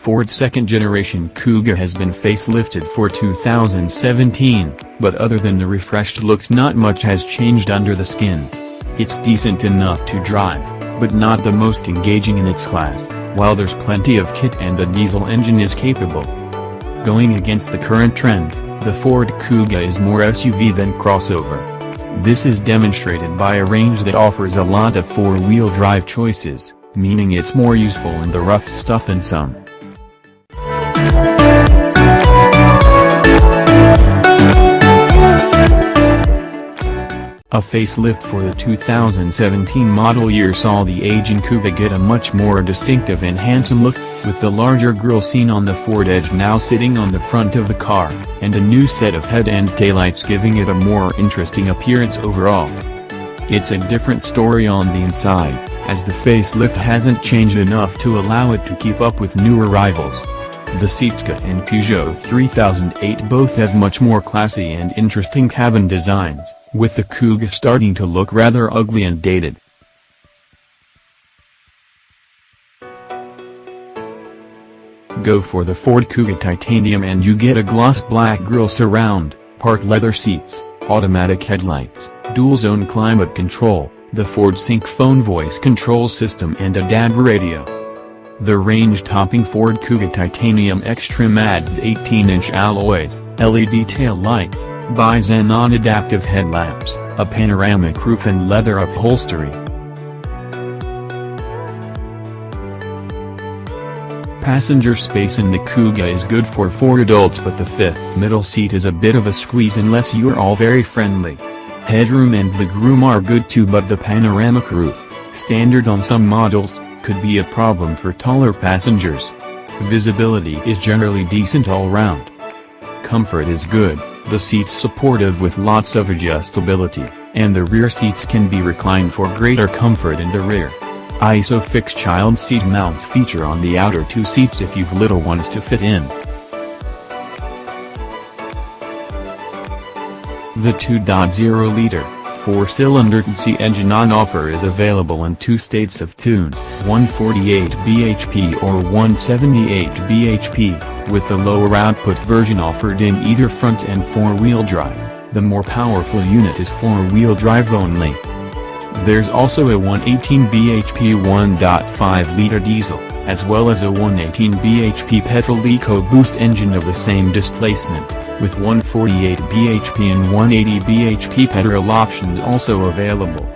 Ford's second-generation Kuga has been facelifted for 2017, but other than the refreshed looks not much has changed under the skin. It's decent enough to drive, but not the most engaging in its class, while there's plenty of kit and the diesel engine is capable. Going against the current trend, the Ford Kuga is more SUV than crossover. This is demonstrated by a range that offers a lot of four-wheel drive choices, meaning it's more useful in the rough stuff and some. A facelift for the 2017 model year saw the aging Kuga get a much more distinctive and handsome look, with the larger grille seen on the Ford Edge now sitting on the front of the car, and a new set of head and taillights giving it a more interesting appearance overall. It's a different story on the inside, as the facelift hasn't changed enough to allow it to keep up with newer rivals. The Kuga and Peugeot 3008 both have much more classy and interesting cabin designs, with the Kuga starting to look rather ugly and dated. Go for the Ford Kuga Titanium and you get a gloss black grille surround, part leather seats, automatic headlights, dual-zone climate control, the Ford Sync phone voice control system and a DAB radio. The range-topping Ford Kuga Titanium X trim adds 18-inch alloys, LED tail lights, bi-xenon adaptive headlamps, a panoramic roof and leather upholstery. Passenger space in the Kuga is good for 4 adults, but the fifth middle seat is a bit of a squeeze unless you're all very friendly. Headroom and legroom are good too, but the panoramic roof, standard on some models, could be a problem for taller passengers. Visibility is generally decent all round. Comfort is good, the seats supportive with lots of adjustability, and the rear seats can be reclined for greater comfort in the rear. ISOFIX child seat mounts feature on the outer 2 seats if you've little ones to fit in. The 2.0-liter, 4-cylinder TC engine on offer is available in 2 states of tune, 148 bhp or 178 bhp, with the lower output version offered in either front and 4-wheel drive. The more powerful unit is 4-wheel drive only. There's also a 118 bhp 1.5-liter diesel, as well as a 118 bhp petrol EcoBoost engine of the same displacement, with 148 bhp and 180 bhp petrol options also available.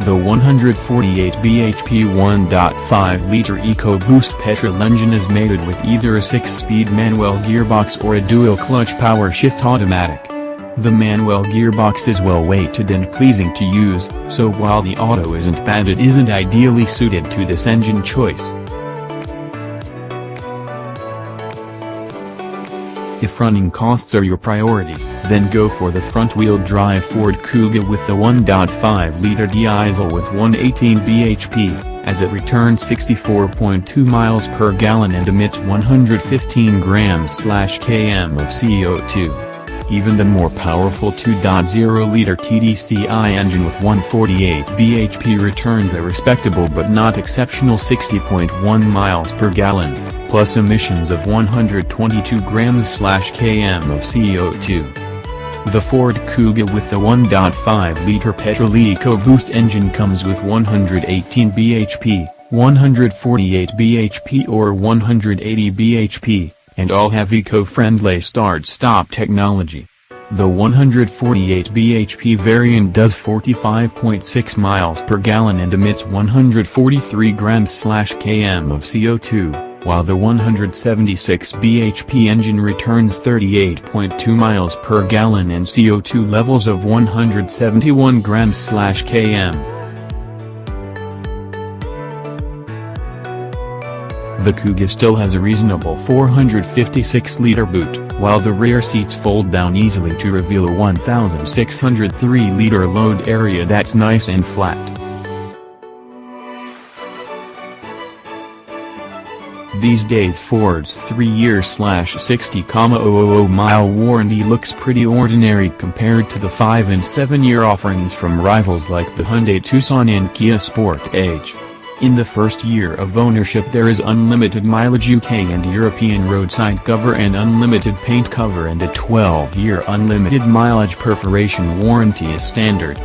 The 148 bhp 1.5-liter EcoBoost petrol engine is mated with either a 6-speed manual gearbox or a dual-clutch power shift automatic. The manual gearbox is well weighted and pleasing to use, so while the auto isn't bad, it isn't ideally suited to this engine choice. If running costs are your priority, then go for the front-wheel drive Ford Kuga with the 1.5-liter diesel with 118 bhp, as it returns 64.2 miles per gallon and emits 115 grams/km of CO2. Even the more powerful 2.0-liter TDCi engine with 148 bhp returns a respectable but not exceptional 60.1 miles per gallon, plus emissions of 122 grams/km of CO2. The Ford Kuga with the 1.5-liter petrol EcoBoost engine comes with 118 bhp, 148 bhp or 180 bhp, and all have eco-friendly start-stop technology. The 148 bhp variant does 45.6 miles per gallon and emits 143 grams/km of CO2, while the 176 bhp engine returns 38.2 miles per gallon and CO2 levels of 171 grams/km. The Kuga still has a reasonable 456-liter boot, while the rear seats fold down easily to reveal a 1,603-liter load area that's nice and flat. These days Ford's 3-year/60,000-mile warranty looks pretty ordinary compared to the 5- and 7-year offerings from rivals like the Hyundai Tucson and Kia Sportage. In the first year of ownership there is unlimited mileage UK and European roadside cover and unlimited paint cover, and a 12-year unlimited mileage perforation warranty is standard.